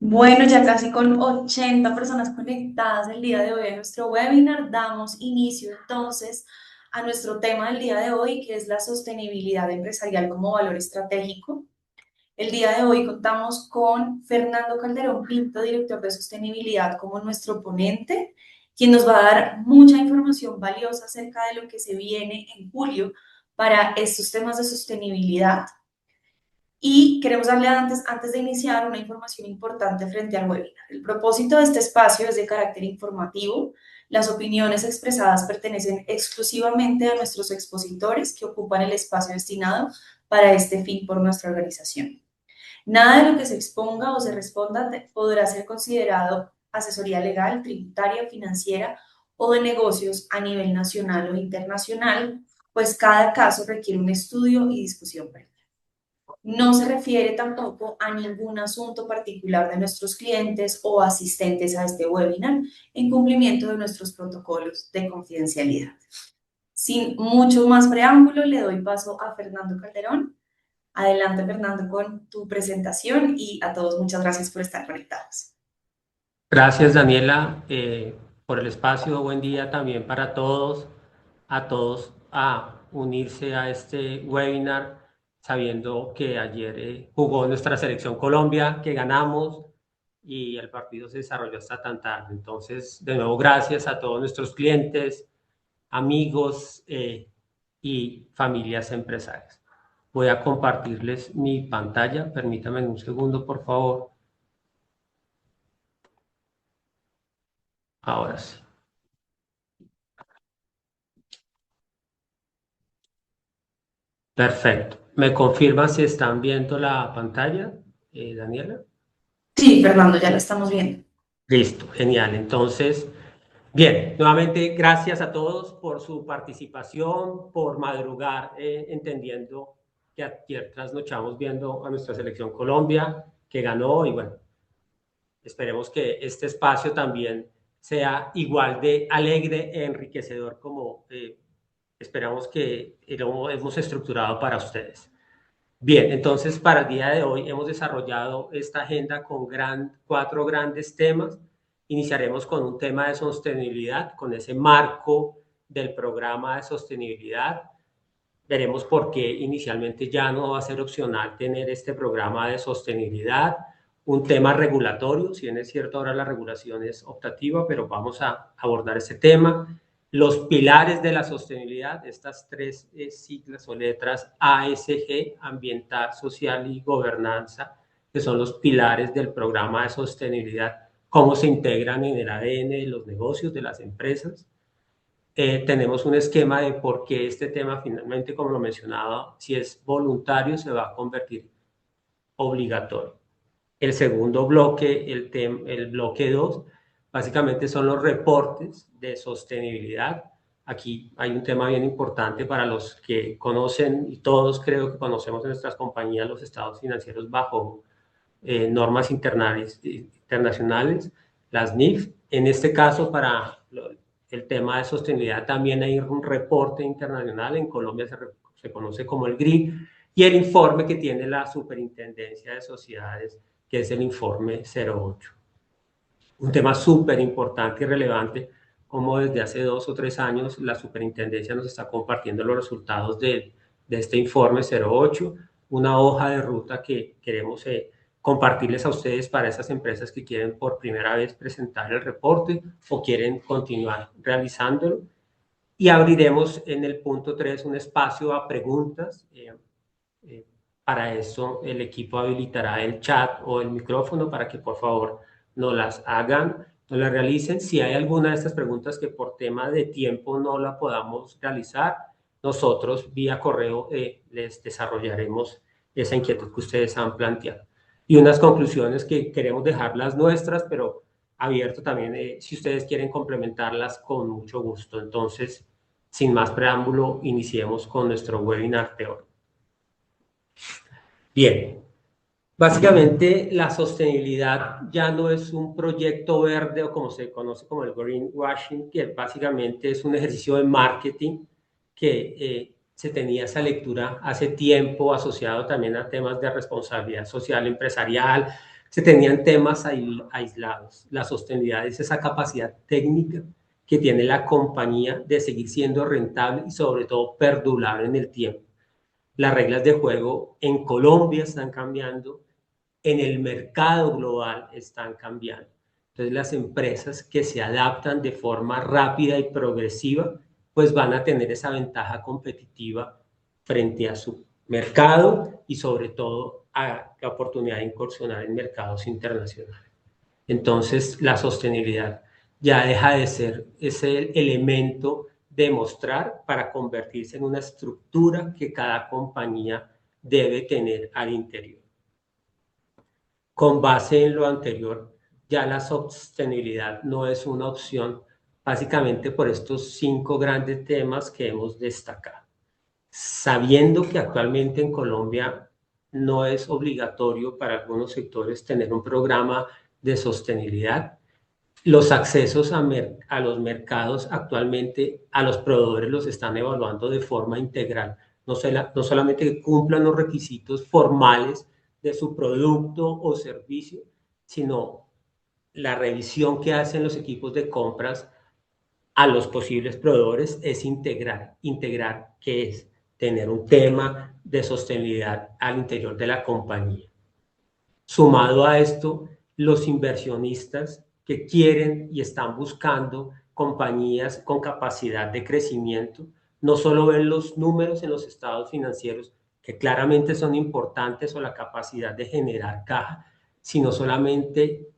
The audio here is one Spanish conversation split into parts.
Bueno, ya casi con 80 personas conectadas el día de hoy a nuestro webinar, damos inicio entonces a nuestro tema del día de hoy, que es la sostenibilidad empresarial como valor estratégico. El día de hoy contamos con Fernando Calderón Pinto, director de sostenibilidad, como nuestro ponente, quien nos va a dar mucha información valiosa acerca de lo que se viene en julio para estos temas de sostenibilidad. Y queremos darle antes de iniciar una información importante frente al webinar. El propósito de este espacio es de carácter informativo. Las opiniones expresadas pertenecen exclusivamente a nuestros expositores que ocupan el espacio destinado para este fin por nuestra organización. Nada de lo que se exponga o se responda podrá ser considerado asesoría legal, tributaria, financiera o de negocios a nivel nacional o internacional, pues cada caso requiere un estudio y discusión previa. No se refiere tampoco a ningún asunto particular de nuestros clientes o asistentes a este webinar en cumplimiento de nuestros protocolos de confidencialidad. Sin mucho más preámbulo, le doy paso a Fernando Calderón. Adelante, Fernando, con tu presentación y a todos muchas gracias por estar conectados. Gracias, Daniela, por el espacio. Buen día también para todos a unirse a este webinar, sabiendo que ayer jugó nuestra selección Colombia, que ganamos y el partido se desarrolló hasta tan tarde. Entonces, de nuevo, gracias a todos nuestros clientes, amigos y familias empresarias. Voy a compartirles mi pantalla. Permítanme un segundo, por favor. Ahora sí. Perfecto. ¿Me confirman si están viendo la pantalla, Daniela? Sí, Fernando, ya lo estamos viendo. Listo, genial. Entonces, bien, nuevamente gracias a todos por su participación, por madrugar, entendiendo que ayer trasnochamos viendo a nuestra selección Colombia, que ganó y bueno, esperemos que este espacio también sea igual de alegre e enriquecedor como esperamos que lo hemos estructurado para ustedes. Bien, entonces para el día de hoy hemos desarrollado esta agenda con cuatro grandes temas. Iniciaremos con un tema de sostenibilidad, con ese marco del programa de sostenibilidad. Veremos por qué inicialmente ya no va a ser opcional tener este programa de sostenibilidad. Un tema regulatorio, si bien es cierto ahora la regulación es optativa, pero vamos a abordar ese tema. Los pilares de la sostenibilidad, estas tres siglas o letras ASG, ambiental, social y gobernanza, que son los pilares del programa de sostenibilidad, cómo se integran en el ADN de los negocios, de las empresas. Tenemos un esquema de por qué este tema finalmente, como lo mencionaba, si es voluntario se va a convertir obligatorio. El segundo bloque, el bloque 2, básicamente son los reportes de sostenibilidad. Aquí hay un tema bien importante para los que conocen, y todos creo que conocemos en nuestras compañías los estados financieros bajo normas internacionales, las NIF. En este caso, para el tema de sostenibilidad también hay un reporte internacional, en Colombia se conoce como el GRI, y el informe que tiene la Superintendencia de Sociedades, que es el informe 08. Un tema súper importante y relevante, como desde hace 2 o 3 años la Superintendencia nos está compartiendo los resultados de este informe 08, una hoja de ruta que queremos compartirles a ustedes para esas empresas que quieren por primera vez presentar el reporte o quieren continuar realizándolo. Y abriremos en el punto 3 un espacio a preguntas. Eh, para eso el equipo habilitará el chat o el micrófono para que por favor nos las hagan, nos las realicen. Si hay alguna de estas preguntas que por tema de tiempo no la podamos realizar, nosotros vía correo les desarrollaremos esa inquietud que ustedes han planteado. Y unas conclusiones que queremos dejar las nuestras, pero abierto también, si ustedes quieren complementarlas, con mucho gusto. Entonces, sin más preámbulo, iniciemos con nuestro webinar de hoy. Bien, básicamente la sostenibilidad ya no es un proyecto verde o como se conoce como el greenwashing, que básicamente es un ejercicio de marketing que se tenía esa lectura hace tiempo asociado también a temas de responsabilidad social empresarial, Se tenían temas aislados. La sostenibilidad es esa capacidad técnica que tiene la compañía de seguir siendo rentable y sobre todo perdurar en el tiempo. Las reglas de juego en Colombia están cambiando, en el mercado global están cambiando. Entonces las empresas que se adaptan de forma rápida y progresiva, pues van a tener esa ventaja competitiva frente a su mercado y sobre todo a la oportunidad de incursionar en mercados internacionales. Entonces la sostenibilidad ya deja de ser ese elemento de mostrar para convertirse en una estructura que cada compañía debe tener al interior. Con base en lo anterior, ya la sostenibilidad no es una opción, básicamente por estos 5 grandes temas que hemos destacado. Sabiendo que actualmente en Colombia no es obligatorio para algunos sectores tener un programa de sostenibilidad, los accesos a los mercados actualmente a los proveedores los están evaluando de forma integral, no solamente que cumplan los requisitos formales de su producto o servicio, sino la revisión que hacen los equipos de compras a los posibles proveedores es integrar qué es tener un tema de sostenibilidad al interior de la compañía. Sumado a esto, los inversionistas que quieren y están buscando compañías con capacidad de crecimiento, no solo ven los números en los estados financieros, que claramente son importantes, o la capacidad de generar caja, sino solamente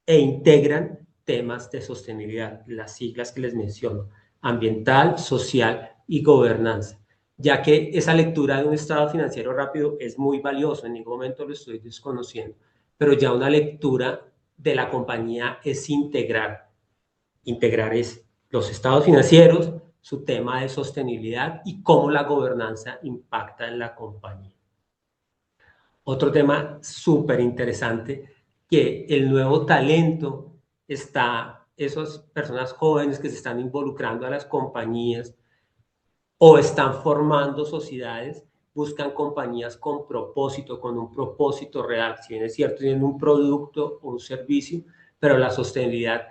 integran temas de sostenibilidad, las siglas que les menciono, ambiental, social y gobernanza, ya que esa lectura de un estado financiero rápido es muy valioso, en ningún momento lo estoy desconociendo, pero ya una lectura de la compañía es integrar es los estados financieros, su tema de sostenibilidad y cómo la gobernanza impacta en la compañía. Otro tema súper interesante, que el nuevo talento está, esas personas jóvenes que se están involucrando a las compañías o están formando sociedades, buscan compañías con propósito, con un propósito real. Si bien es cierto, tienen un producto o un servicio, pero la sostenibilidad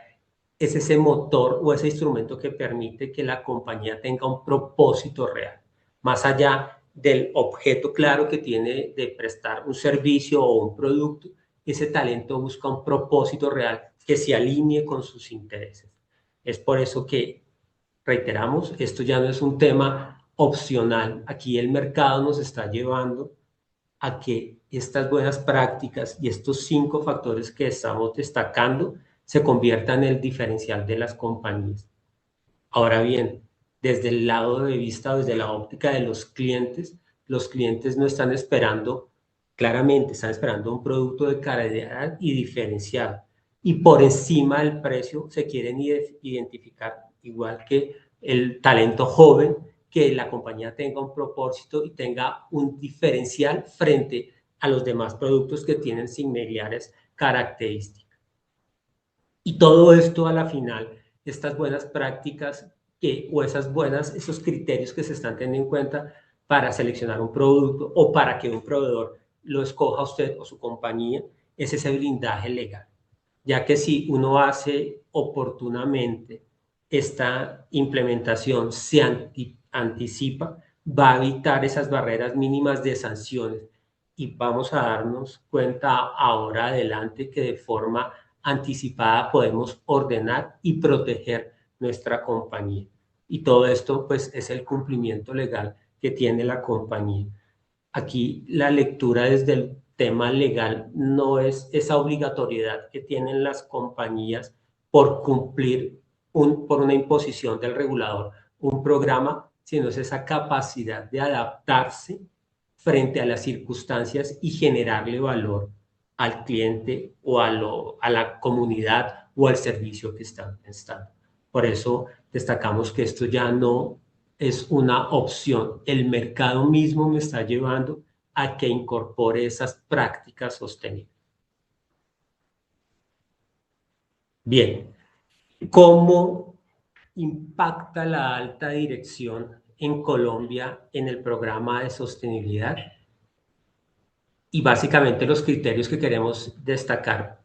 es ese motor o ese instrumento que permite que la compañía tenga un propósito real, más allá del objeto claro que tiene de prestar un servicio o un producto. Ese talento busca un propósito real que se alinee con sus intereses. Es por eso que, reiteramos, esto ya no es un tema opcional. Aquí el mercado nos está llevando a que estas buenas prácticas y estos 5 factores que estamos destacando se conviertan en el diferencial de las compañías. Ahora bien, desde el lado de vista, desde la óptica de los clientes no están esperando, claramente están esperando un producto de calidad y diferenciado. Y por encima del precio se quieren identificar, igual que el talento joven, que la compañía tenga un propósito y tenga un diferencial frente a los demás productos que tienen similares características. Y todo esto a la final, estas buenas prácticas o esos criterios que se están teniendo en cuenta para seleccionar un producto o para que un proveedor lo escoja usted o su compañía, es ese blindaje legal. Ya que si uno hace oportunamente esta implementación, se anticipa, va a evitar esas barreras mínimas de sanciones, y vamos a darnos cuenta ahora adelante que de forma anticipada podemos ordenar y proteger nuestra compañía. Y todo esto pues es el cumplimiento legal que tiene la compañía. Aquí la lectura desde el tema legal no es esa obligatoriedad que tienen las compañías por cumplir por una imposición del regulador un programa, sino es esa capacidad de adaptarse frente a las circunstancias y generarle valor al cliente o a la comunidad o al servicio que están prestando. Por eso destacamos que esto ya no es una opción. El mercado mismo me está llevando a que incorpore esas prácticas sostenibles. Bien, ¿cómo impacta la alta dirección en Colombia en el programa de sostenibilidad? y básicamente los criterios que queremos destacar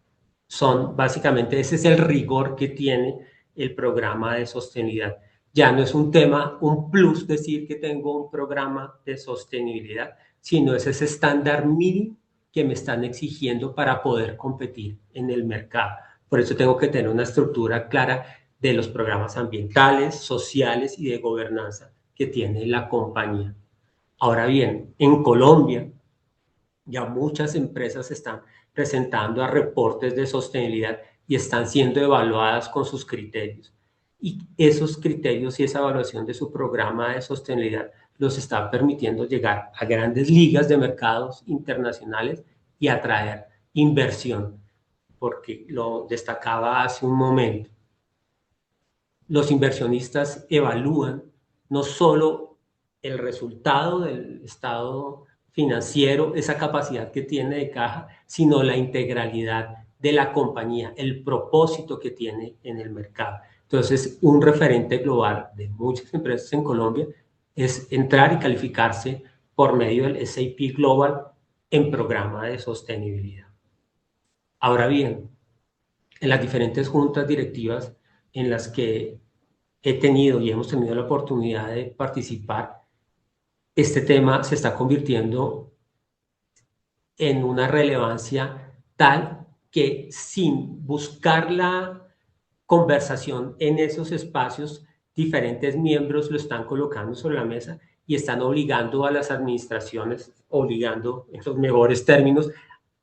son básicamente, ese es el rigor que tiene el programa de sostenibilidad. Ya no es un tema, un plus decir que tengo un programa de sostenibilidad, sino es ese estándar mínimo que me están exigiendo para poder competir en el mercado. Por eso tengo que tener una estructura clara de los programas ambientales, sociales y de gobernanza que tiene la compañía. Ahora bien, en Colombia ya muchas empresas están presentando a reportes de sostenibilidad y están siendo evaluadas con sus criterios. Y esos criterios y esa evaluación de su programa de sostenibilidad los está permitiendo llegar a grandes ligas de mercados internacionales y atraer inversión, porque lo destacaba hace un momento. Los inversionistas evalúan no solo el resultado del estado financiero, esa capacidad que tiene de caja, sino la integralidad de la compañía, el propósito que tiene en el mercado. Entonces, un referente global de muchas empresas en Colombia es entrar y calificarse por medio del S&P Global en programa de sostenibilidad. Ahora bien, en las diferentes juntas directivas en las que he tenido y hemos tenido la oportunidad de participar, este tema se está convirtiendo en una relevancia tal que sin buscar la conversación en esos espacios, diferentes miembros lo están colocando sobre la mesa y están obligando a las administraciones, obligando en los mejores términos,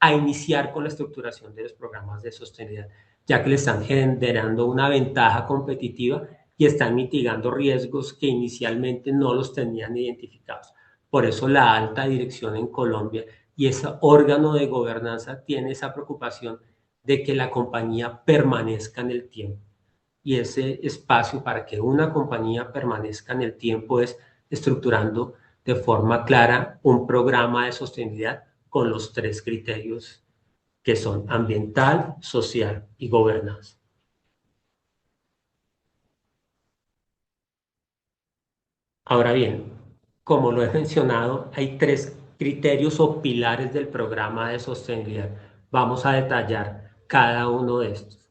a iniciar con la estructuración de los programas de sostenibilidad, ya que le están generando una ventaja competitiva y están mitigando riesgos que inicialmente no los tenían identificados. Por eso la alta dirección en Colombia y ese órgano de gobernanza tiene esa preocupación de que la compañía permanezca en el tiempo. Y ese espacio para que una compañía permanezca en el tiempo es estructurando de forma clara un programa de sostenibilidad con los tres criterios que son ambiental, social y gobernanza. Ahora bien, como lo he mencionado, hay tres criterios o pilares del programa de sostenibilidad. Vamos a detallar cada uno de estos.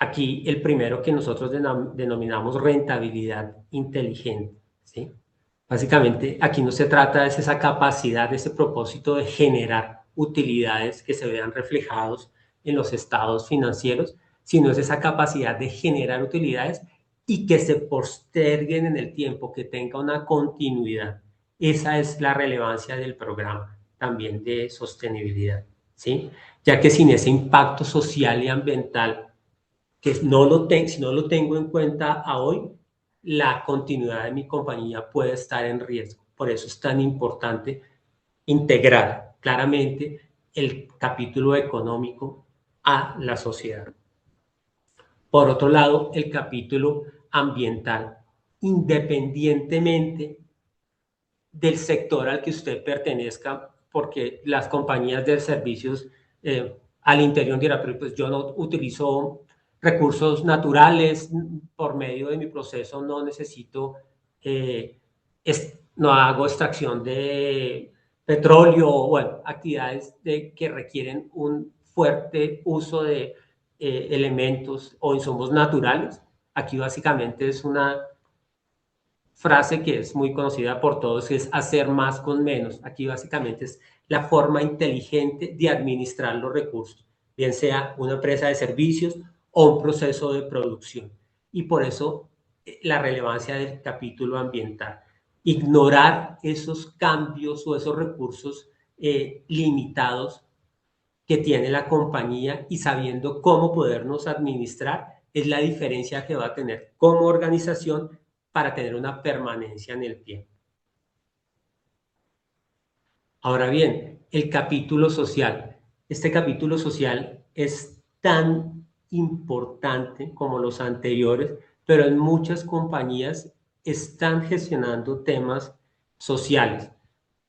Aquí el primero que nosotros denominamos rentabilidad inteligente, ¿sí? Básicamente aquí no se trata de esa capacidad, de ese propósito de generar utilidades que se vean reflejados en los estados financieros, sino es esa capacidad de generar utilidades y que se posterguen en el tiempo, que tenga una continuidad. Esa es la relevancia del programa también de sostenibilidad, ¿sí? Ya que sin ese impacto social y ambiental que si no lo tengo en cuenta a hoy, la continuidad de mi compañía puede estar en riesgo. Por eso es tan importante integrar claramente el capítulo económico a la sociedad. Por otro lado, el capítulo ambiental, independientemente del sector al que usted pertenezca, porque las compañías de servicios al interior dirán, pero pues yo no utilizo recursos naturales por medio de mi proceso, no necesito, no hago extracción de petróleo, bueno, actividades que requieren un fuerte uso de elementos o insumos naturales. Aquí básicamente es una frase que es muy conocida por todos, que es hacer más con menos. Aquí básicamente es la forma inteligente de administrar los recursos, bien sea una empresa de servicios o un proceso de producción. Y por eso la relevancia del capítulo ambiental. Ignorar esos cambios o esos recursos limitados que tiene la compañía y sabiendo cómo podernos administrar es la diferencia que va a tener como organización para tener una permanencia en el tiempo. Ahora bien, el capítulo social. Este capítulo social es tan importante como los anteriores, pero en muchas compañías están gestionando temas sociales.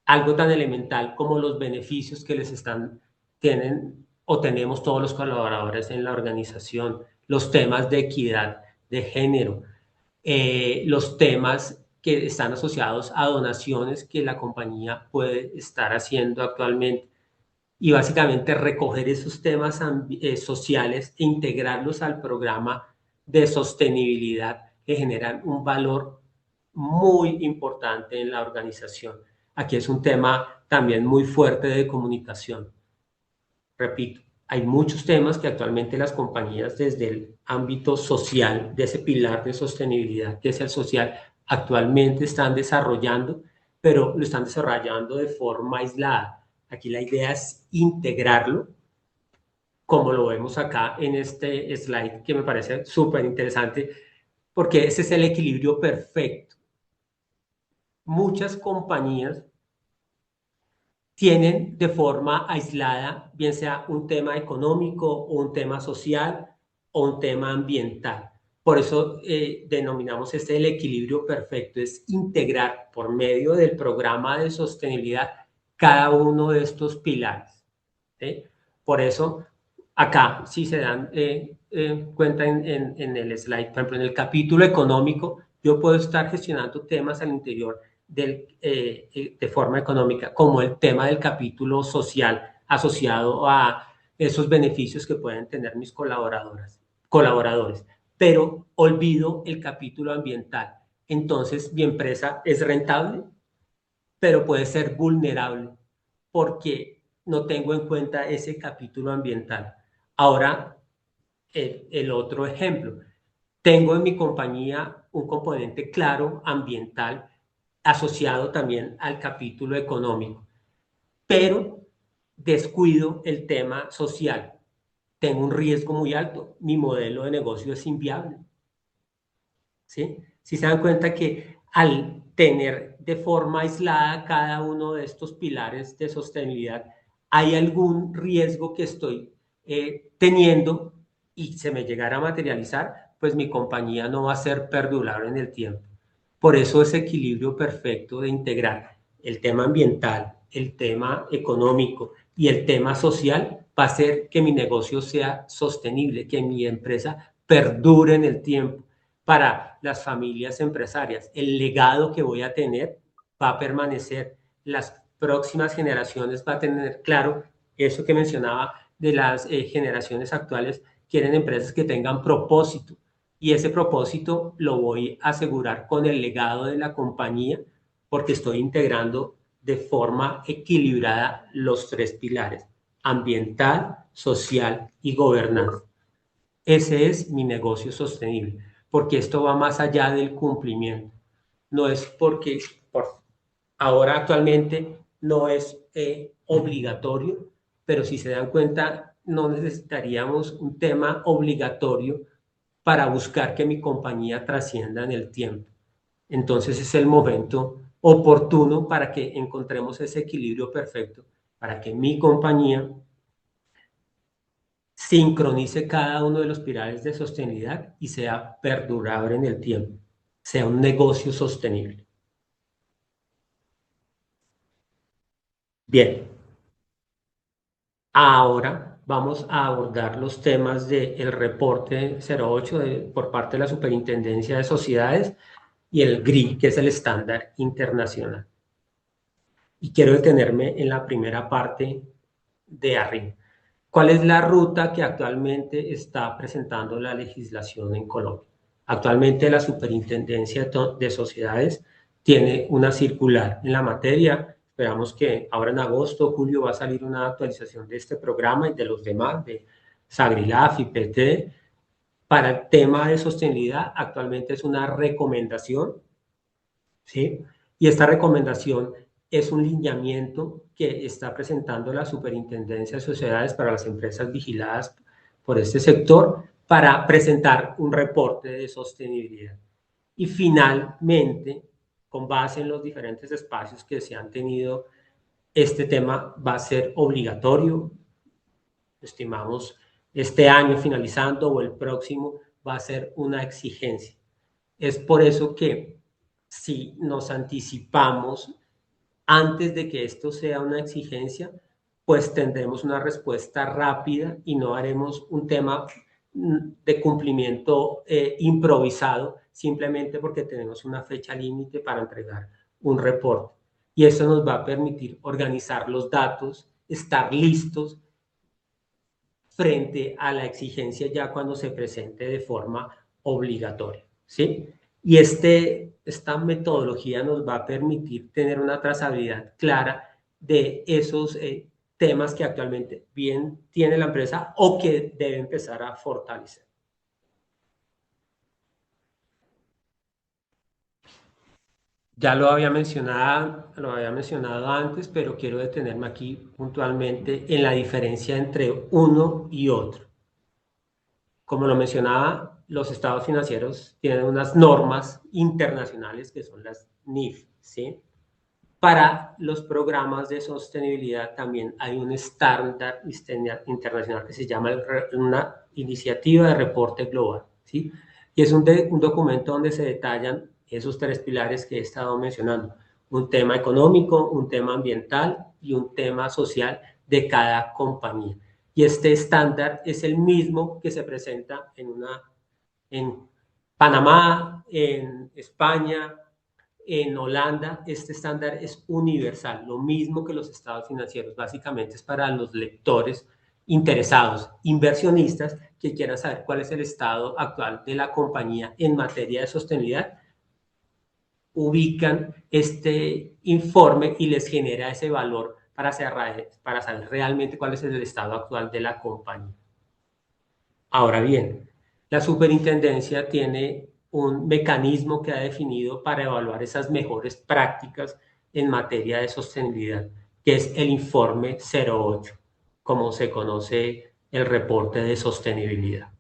Algo tan elemental como los beneficios que tienen o tenemos todos los colaboradores en la organización, los temas de equidad, de género, los temas que están asociados a donaciones que la compañía puede estar haciendo actualmente, y básicamente recoger esos temas sociales e integrarlos al programa de sostenibilidad que generan un valor muy importante en la organización. Aquí es un tema también muy fuerte de comunicación. Repito, hay muchos temas que actualmente las compañías desde el ámbito social, de ese pilar de sostenibilidad que es el social, actualmente están desarrollando, pero lo están desarrollando de forma aislada. Aquí la idea es integrarlo, como lo vemos acá en este slide, que me parece súper interesante, porque ese es el equilibrio perfecto. Muchas compañías tienen de forma aislada, bien sea un tema económico o un tema social o un tema ambiental. Por eso denominamos este el equilibrio perfecto, es integrar por medio del programa de sostenibilidad cada uno de estos pilares. ¿Sí? Por eso, acá, si se dan cuenta en el slide, por ejemplo, en el capítulo económico, yo puedo estar gestionando temas al interior de forma económica, como el tema del capítulo social asociado a esos beneficios que pueden tener mis colaboradores, pero olvido el capítulo ambiental. Entonces, mi empresa es rentable, pero puede ser vulnerable porque no tengo en cuenta ese capítulo ambiental. Ahora, el otro ejemplo. Tengo en mi compañía un componente claro ambiental asociado también al capítulo económico, pero descuido el tema social. Tengo un riesgo muy alto. Mi modelo de negocio es inviable. ¿Sí? Si se dan cuenta que al tener de forma aislada cada uno de estos pilares de sostenibilidad, hay algún riesgo que estoy teniendo y se me llegara a materializar, pues mi compañía no va a ser perdurable en el tiempo. Por eso ese equilibrio perfecto de integrar el tema ambiental, el tema económico y el tema social va a hacer que mi negocio sea sostenible, que mi empresa perdure en el tiempo para las familias empresarias. El legado que voy a tener va a permanecer. Las próximas generaciones va a tener claro eso que mencionaba de las generaciones actuales, quieren empresas que tengan propósito y ese propósito lo voy a asegurar con el legado de la compañía porque estoy integrando de forma equilibrada los tres pilares, ambiental, social y gobernanza. Ese es mi negocio sostenible, porque esto va más allá del cumplimiento. No es porque ahora actualmente no es obligatorio, pero si se dan cuenta, no necesitaríamos un tema obligatorio para buscar que mi compañía trascienda en el tiempo. Entonces es el momento oportuno para que encontremos ese equilibrio perfecto, para que mi compañía sincronice cada uno de los pilares de sostenibilidad y sea perdurable en el tiempo, sea un negocio sostenible. Bien, ahora vamos a abordar los temas del reporte 08 por parte de la Superintendencia de Sociedades y el GRI, que es el estándar internacional. Y quiero detenerme en la primera parte de arriba. ¿Cuál es la ruta que actualmente está presentando la legislación en Colombia? Actualmente la Superintendencia de Sociedades tiene una circular en la materia. Esperamos que ahora en agosto o julio va a salir una actualización de este programa y de los demás, de Sagrilaf y PT. Para el tema de sostenibilidad, actualmente es una recomendación, ¿sí? Y esta recomendación es un lineamiento que está presentando la Superintendencia de Sociedades para las empresas vigiladas por este sector para presentar un reporte de sostenibilidad. Y finalmente, con base en los diferentes espacios que se han tenido, este tema va a ser obligatorio. Estimamos este año finalizando o el próximo va a ser una exigencia. Es por eso que si nos anticipamos antes de que esto sea una exigencia, pues tendremos una respuesta rápida y no haremos un tema de cumplimiento improvisado simplemente porque tenemos una fecha límite para entregar un reporte. Y eso nos va a permitir organizar los datos, estar listos frente a la exigencia ya cuando se presente de forma obligatoria, ¿sí? Y esta metodología nos va a permitir tener una trazabilidad clara de esos temas que actualmente bien tiene la empresa o que debe empezar a fortalecer. Ya lo había mencionado antes, pero quiero detenerme aquí puntualmente en la diferencia entre uno y otro. Como lo mencionaba, los estados financieros tienen unas normas internacionales que son las NIF, ¿sí? Para los programas de sostenibilidad también hay un estándar internacional que se llama una iniciativa de reporte global, ¿sí? Y es un documento donde se detallan esos tres pilares que he estado mencionando: un tema económico, un tema ambiental y un tema social de cada compañía. Y este estándar es el mismo que se presenta en Panamá, en España, en Holanda. Este estándar es universal, lo mismo que los estados financieros. Básicamente es para los lectores interesados, inversionistas que quieran saber cuál es el estado actual de la compañía en materia de sostenibilidad. Ubican este informe y les genera ese valor para saber realmente cuál es el estado actual de la compañía. Ahora bien, la superintendencia tiene un mecanismo que ha definido para evaluar esas mejores prácticas en materia de sostenibilidad, que es el informe 08, como se conoce el reporte de sostenibilidad.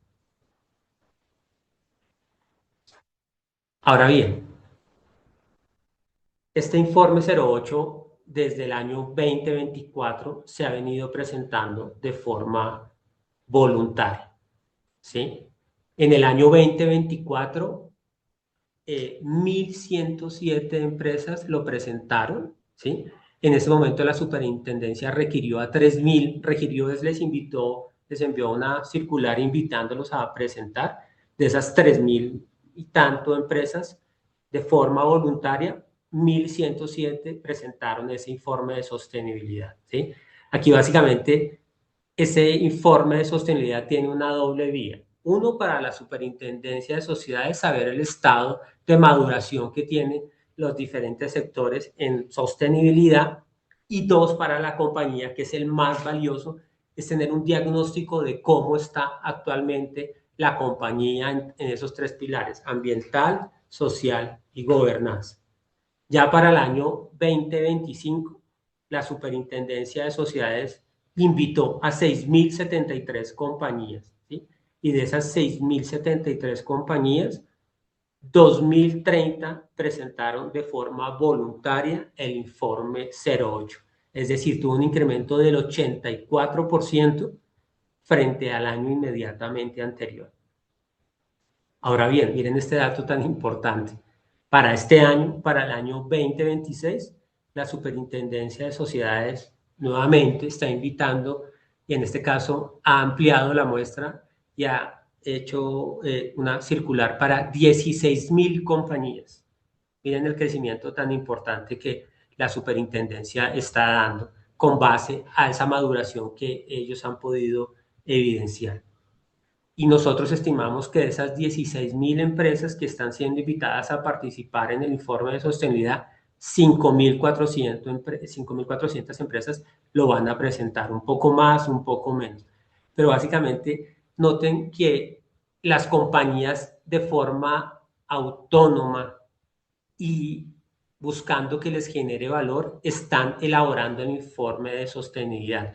Ahora bien, este informe 08 desde el año 2024 se ha venido presentando de forma voluntaria, ¿sí? En el año 2024 1.107 empresas lo presentaron, ¿sí? En ese momento la superintendencia requirió a 3.000, les envió una circular invitándolos a presentar. De esas 3.000 y tanto empresas, de forma voluntaria, 1.107 presentaron ese informe de sostenibilidad, ¿sí? Aquí básicamente ese informe de sostenibilidad tiene una doble vía. Uno, para la superintendencia de sociedades, saber el estado de maduración que tienen los diferentes sectores en sostenibilidad. Y dos, para la compañía, que es el más valioso, es tener un diagnóstico de cómo está actualmente la compañía en esos tres pilares: ambiental, social y gobernanza. Ya para el año 2025, la superintendencia de sociedades invitó a 6.073 compañías, ¿sí? Y de esas 6.073 compañías, 2.030 presentaron de forma voluntaria el informe 08. Es decir, tuvo un incremento del 84% frente al año inmediatamente anterior. Ahora bien, miren este dato tan importante. Para este año, para el año 2026, la Superintendencia de Sociedades nuevamente está invitando, y en este caso ha ampliado la muestra y ha hecho una circular para 16.000 compañías. Miren el crecimiento tan importante que la superintendencia está dando con base a esa maduración que ellos han podido evidenciar. Y nosotros estimamos que de esas 16.000 empresas que están siendo invitadas a participar en el informe de sostenibilidad, 5.400 empresas lo van a presentar, un poco más, un poco menos. Pero básicamente noten que las compañías, de forma autónoma y buscando que les genere valor, están elaborando el informe de sostenibilidad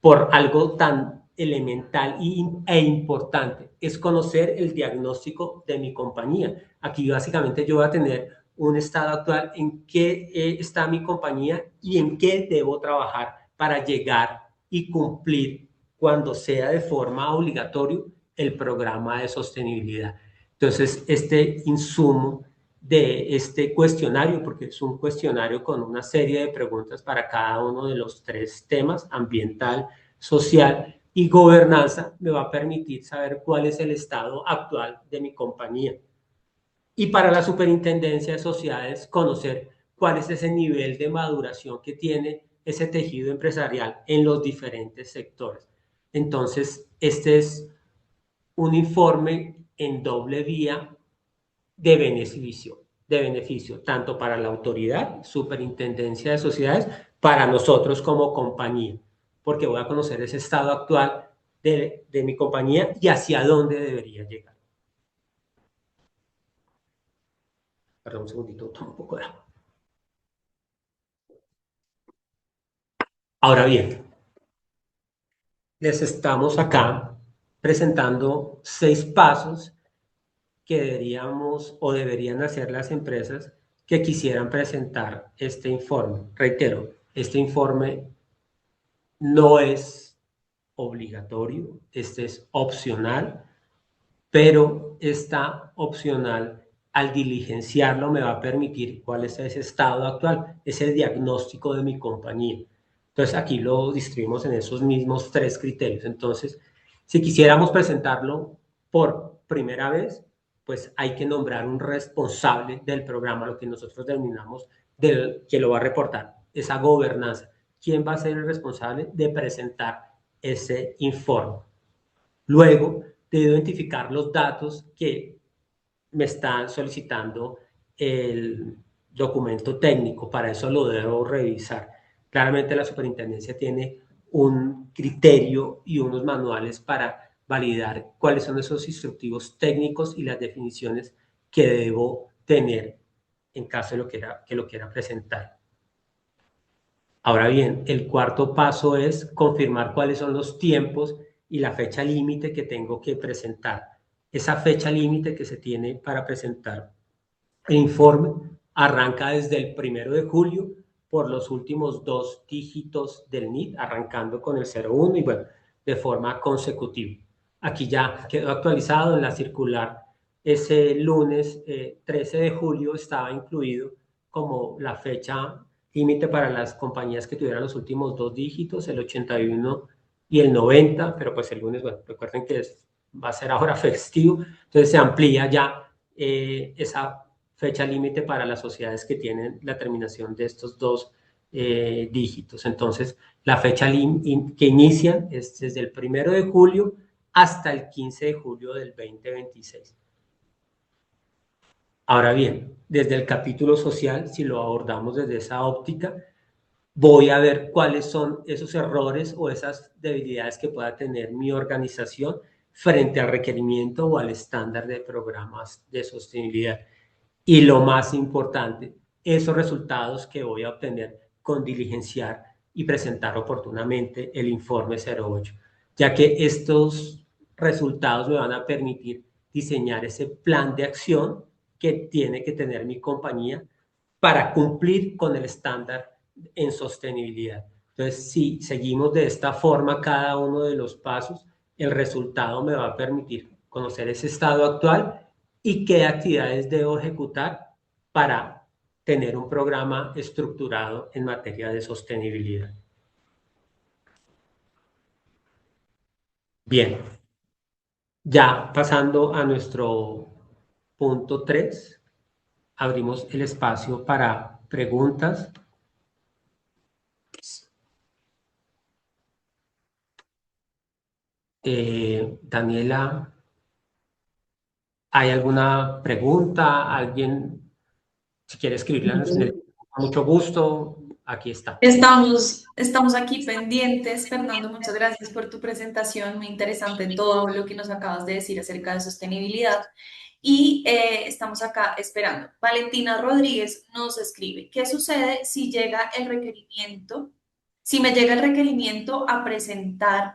por algo tan elemental e importante: es conocer el diagnóstico de mi compañía. Aquí básicamente yo voy a tener un estado actual en qué está mi compañía y en qué debo trabajar para llegar y cumplir, cuando sea de forma obligatoria, el programa de sostenibilidad. Entonces, este insumo de este cuestionario, porque es un cuestionario con una serie de preguntas para cada uno de los tres temas: ambiental, social y gobernanza, me va a permitir saber cuál es el estado actual de mi compañía. Y para la superintendencia de sociedades, conocer cuál es ese nivel de maduración que tiene ese tejido empresarial en los diferentes sectores. Entonces, este es un informe en doble vía de beneficio tanto para la autoridad, Superintendencia de Sociedades, para nosotros como compañía, porque voy a conocer ese estado actual de mi compañía y hacia dónde debería llegar. Perdón un segundito, tomo un poco de agua. Ahora bien, les estamos acá presentando 6 pasos que deberíamos o deberían hacer las empresas que quisieran presentar este informe. Reitero, este informe no es obligatorio, este es opcional, pero esta opcional al diligenciarlo me va a permitir cuál es ese estado actual, ese diagnóstico de mi compañía. Entonces aquí lo distribuimos en esos mismos 3 criterios. Entonces, si quisiéramos presentarlo por primera vez, pues hay que nombrar un responsable del programa, lo que nosotros denominamos del que lo va a reportar, esa gobernanza. ¿Quién va a ser el responsable de presentar ese informe? Luego, de identificar los datos que me están solicitando el documento técnico. Para eso lo debo revisar. Claramente la superintendencia tiene un criterio y unos manuales para validar cuáles son esos instructivos técnicos y las definiciones que debo tener en caso de que lo quiera presentar. Ahora bien, el cuarto paso es confirmar cuáles son los tiempos y la fecha límite que tengo que presentar. Esa fecha límite que se tiene para presentar el informe arranca desde el 1 de julio por los últimos 2 dígitos del NID, arrancando con el 01 y bueno, de forma consecutiva. Aquí ya quedó actualizado en la circular. Ese lunes 13 de julio estaba incluido como la fecha límite para las compañías que tuvieran los últimos 2 dígitos, el 81 y el 90, pero pues el lunes, bueno, recuerden que va a ser ahora festivo, entonces se amplía ya esa fecha límite para las sociedades que tienen la terminación de estos 2 dígitos. Entonces, la fecha que inician es desde el 1 de julio hasta el 15 de julio del 2026. Ahora bien, desde el capítulo social, si lo abordamos desde esa óptica, voy a ver cuáles son esos errores o esas debilidades que pueda tener mi organización frente al requerimiento o al estándar de programas de sostenibilidad. Y lo más importante, esos resultados que voy a obtener con diligenciar y presentar oportunamente el informe 08, ya que estos resultados me van a permitir diseñar ese plan de acción que tiene que tener mi compañía para cumplir con el estándar en sostenibilidad. Entonces, si seguimos de esta forma cada uno de los pasos, el resultado me va a permitir conocer ese estado actual y qué actividades debo ejecutar para tener un programa estructurado en materia de sostenibilidad. Bien, ya pasando a nuestro punto 3, abrimos el espacio para preguntas. Daniela, ¿hay alguna pregunta? ¿Alguien, si quiere escribirla en el, con mucho gusto, aquí está. Estamos aquí pendientes. Fernando, muchas gracias por tu presentación, muy interesante todo lo que nos acabas de decir acerca de sostenibilidad. Y estamos acá esperando. Valentina Rodríguez nos escribe, ¿qué sucede si llega el requerimiento, si me llega el requerimiento a presentar,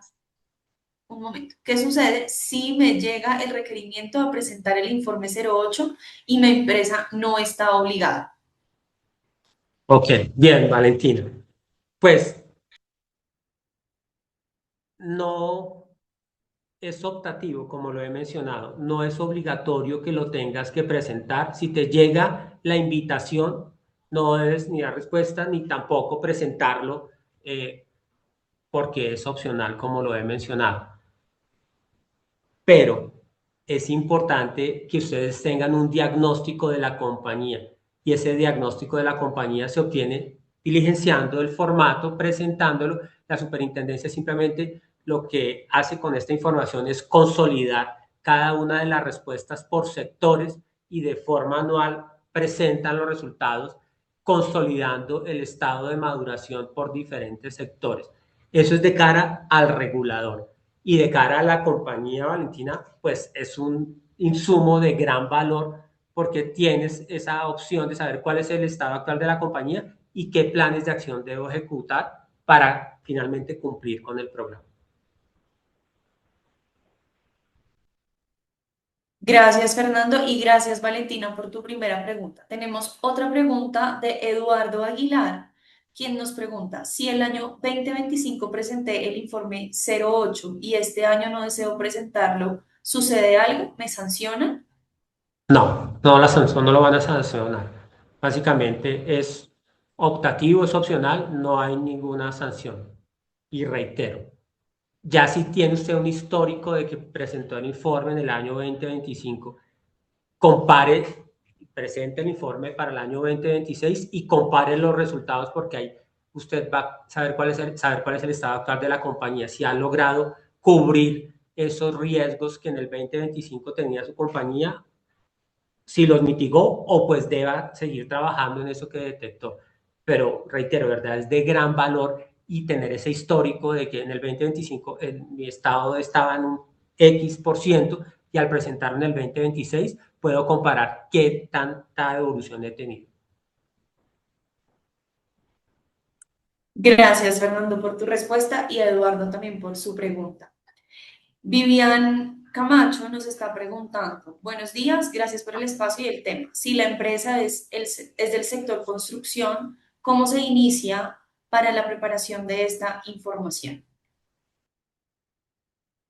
un momento, ¿qué sucede si me llega el requerimiento a presentar el informe 08 y mi empresa no está obligada? Ok, bien, Valentina. Pues no es optativo, como lo he mencionado. No es obligatorio que lo tengas que presentar. Si te llega la invitación, no debes ni dar respuesta ni tampoco presentarlo porque es opcional, como lo he mencionado. Pero es importante que ustedes tengan un diagnóstico de la compañía y ese diagnóstico de la compañía se obtiene diligenciando el formato, presentándolo. La superintendencia simplemente lo que hace con esta información es consolidar cada una de las respuestas por sectores y de forma anual presentan los resultados consolidando el estado de maduración por diferentes sectores. Eso es de cara al regulador. Y de cara a la compañía, Valentina, pues es un insumo de gran valor porque tienes esa opción de saber cuál es el estado actual de la compañía y qué planes de acción debo ejecutar para finalmente cumplir con el programa. Gracias, Fernando, y gracias, Valentina, por tu primera pregunta. Tenemos otra pregunta de Eduardo Aguilar, quien nos pregunta, si el año 2025 presenté el informe 08 y este año no deseo presentarlo, ¿sucede algo? ¿Me sancionan? No, no, la sanción no lo van a sancionar. Básicamente es optativo, es opcional, no hay ninguna sanción. Y reitero, ya si tiene usted un histórico de que presentó el informe en el año 2025, compare, presente el informe para el año 2026 y compare los resultados porque ahí usted va a saber saber cuál es el estado actual de la compañía, si ha logrado cubrir esos riesgos que en el 2025 tenía su compañía, si los mitigó o pues deba seguir trabajando en eso que detectó. Pero reitero, ¿verdad? Es de gran valor y tener ese histórico de que en el 2025 mi estado estaba en un X% y al presentarlo en el 2026 puedo comparar qué tanta evolución he tenido. Gracias, Fernando, por tu respuesta y a Eduardo también por su pregunta. Vivian Camacho nos está preguntando, buenos días, gracias por el espacio y el tema. Si la empresa es del sector construcción, ¿cómo se inicia para la preparación de esta información?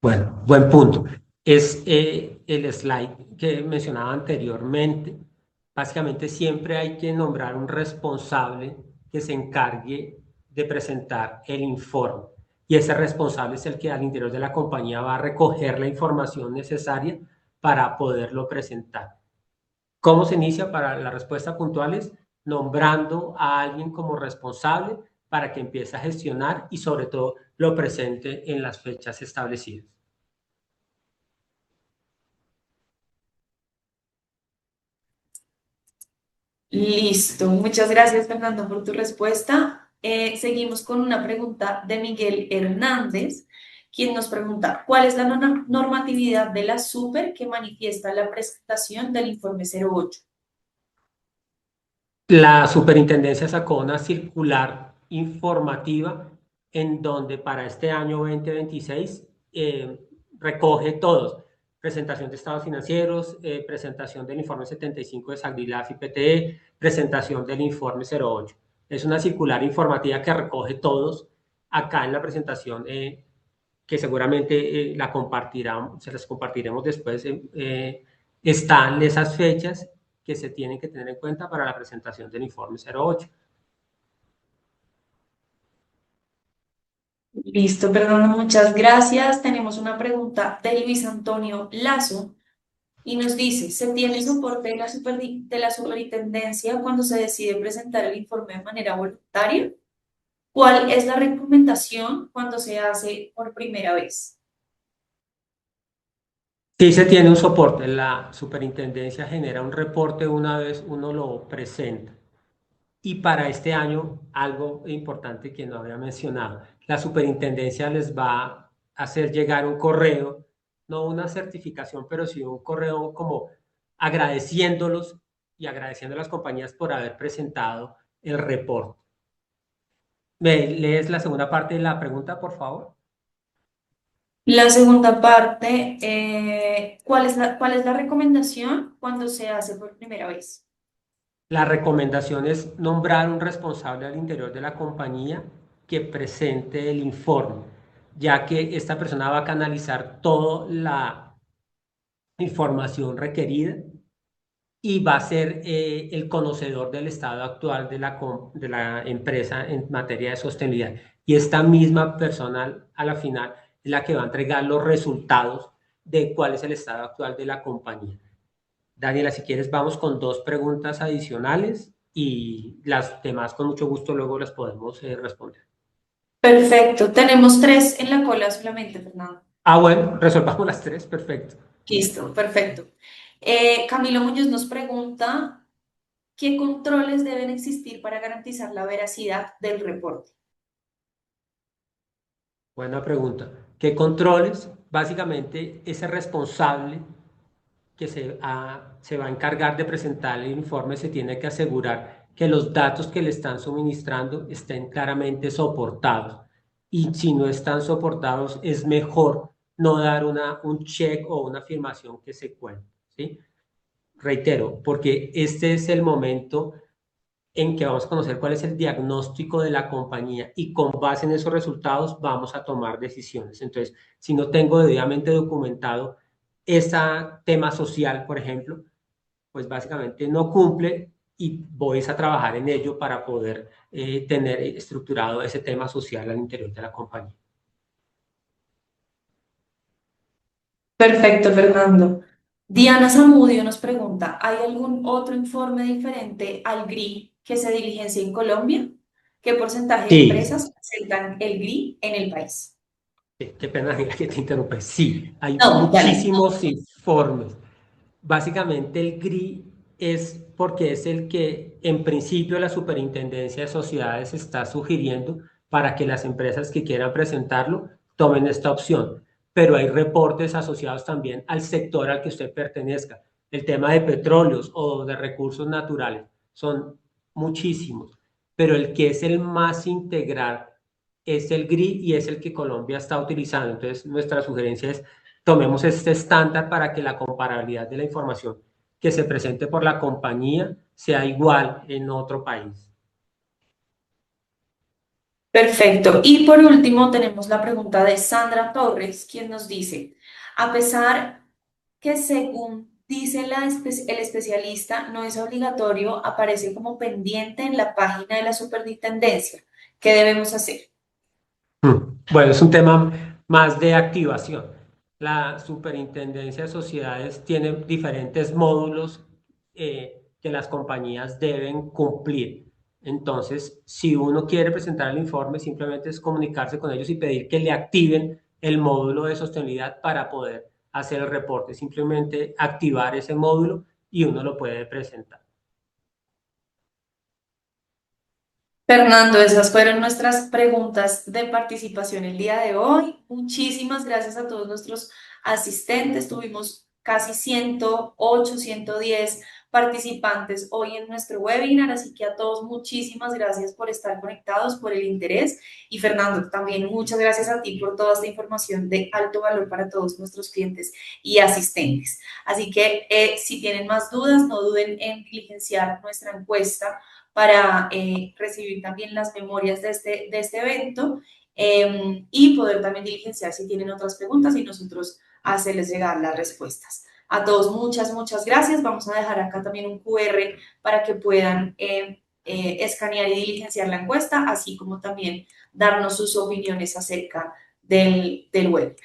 Bueno, buen punto. Es el slide que mencionaba anteriormente. Básicamente siempre hay que nombrar un responsable que se encargue de presentar el informe. Y ese responsable es el que al interior de la compañía va a recoger la información necesaria para poderlo presentar. ¿Cómo se inicia para la respuesta puntuales? Nombrando a alguien como responsable para que empiece a gestionar y sobre todo lo presente en las fechas establecidas. Listo, muchas gracias, Fernando, por tu respuesta. Seguimos con una pregunta de Miguel Hernández, quien nos pregunta, ¿cuál es la normatividad de la SUPER que manifiesta la presentación del informe 08? La superintendencia sacó una circular informativa en donde para este año 2026 recoge todos, presentación de estados financieros, presentación del informe 75 de Sagrilaf y PTE, presentación del informe 08. Es una circular informativa que recoge todos acá en la presentación que seguramente la compartirán, se las compartiremos después. Están esas fechas que se tienen que tener en cuenta para la presentación del informe 08. Listo, perdón, muchas gracias. Tenemos una pregunta de Luis Antonio Lazo y nos dice, ¿se tiene soporte de de la superintendencia cuando se decide presentar el informe de manera voluntaria? ¿Cuál es la recomendación cuando se hace por primera vez? Sí se tiene un soporte, la superintendencia genera un reporte una vez uno lo presenta. Y para este año, algo importante que no había mencionado, la superintendencia les va a hacer llegar un correo, no una certificación, pero sí un correo como agradeciéndolos y agradeciendo a las compañías por haber presentado el reporte. ¿Me lees la segunda parte de la pregunta, por favor? La segunda parte, cuál es la recomendación cuando se hace por primera vez? La recomendación es nombrar un responsable al interior de la compañía que presente el informe, ya que esta persona va a canalizar toda la información requerida y va a ser el conocedor del estado actual de la empresa en materia de sostenibilidad. Y esta misma persona a la final es la que va a entregar los resultados de cuál es el estado actual de la compañía. Daniela, si quieres, vamos con dos preguntas adicionales. y las demás con mucho gusto luego las podemos responder. Perfecto. Tenemos tres en la cola solamente, Fernando. Ah, bueno, resolvamos las tres, perfecto. Listo, perfecto. Camilo Muñoz nos pregunta, ¿qué controles deben existir para garantizar la veracidad del reporte? Buena pregunta. ¿Qué controles? Básicamente, ese responsable que se va a encargar de presentar el informe se tiene que asegurar que los datos que le están suministrando estén claramente soportados. Y si no están soportados, es mejor no dar un check o una afirmación que se cuente, ¿sí? Reitero, porque este es el momento en que vamos a conocer cuál es el diagnóstico de la compañía y con base en esos resultados vamos a tomar decisiones. Entonces, si no tengo debidamente documentado ese tema social, por ejemplo, pues básicamente no cumple y voy a trabajar en ello para poder tener estructurado ese tema social al interior de la compañía. Perfecto, Fernando. Diana Zamudio nos pregunta, ¿hay algún otro informe diferente al GRI que se diligencia en Colombia? ¿Qué porcentaje de Sí, empresas presentan el GRI en el país? qué pena que te interrumpa. Sí, hay No, dale. muchísimos informes. Básicamente el GRI es porque es el que en principio la Superintendencia de Sociedades está sugiriendo para que las empresas que quieran presentarlo tomen esta opción. Pero hay reportes asociados también al sector al que usted pertenezca. El tema de petróleos o de recursos naturales son muchísimos, pero el que es el más integral es el GRI y es el que Colombia está utilizando. Entonces, nuestra sugerencia es tomemos este estándar para que la comparabilidad de la información que se presente por la compañía sea igual en otro país. Perfecto. Y por último, tenemos la pregunta de Sandra Torres, quien nos dice, a pesar que según dice el especialista, no es obligatorio, aparece como pendiente en la página de la superintendencia. ¿Qué debemos hacer? Bueno, es un tema más de activación. La Superintendencia de Sociedades tiene diferentes módulos que las compañías deben cumplir. Entonces, si uno quiere presentar el informe, simplemente es comunicarse con ellos y pedir que le activen el módulo de sostenibilidad para poder hacer el reporte. Simplemente activar ese módulo y uno lo puede presentar. Fernando, esas fueron nuestras preguntas de participación el día de hoy. Muchísimas gracias a todos nuestros asistentes. Tuvimos casi 108, 110 participantes hoy en nuestro webinar, así que a todos muchísimas gracias por estar conectados, por el interés. Y Fernando, también muchas gracias a ti por toda esta información de alto valor para todos nuestros clientes y asistentes. Así que si tienen más dudas, no duden en diligenciar nuestra encuesta para recibir también las memorias de este evento y poder también diligenciar si tienen otras preguntas y nosotros hacerles llegar las respuestas. A todos muchas gracias. Vamos a dejar acá también un QR para que puedan escanear y diligenciar la encuesta, así como también darnos sus opiniones acerca del web.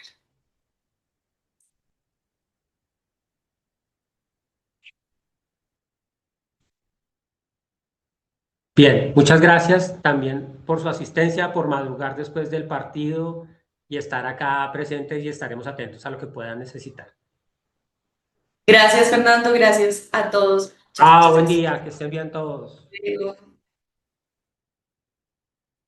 Bien, muchas gracias también por su asistencia, por madrugar después del partido y estar acá presentes y estaremos atentos a lo que puedan necesitar. Gracias, Fernando. Gracias a todos. Ah, Muchas buen gracias. día, que estén bien todos.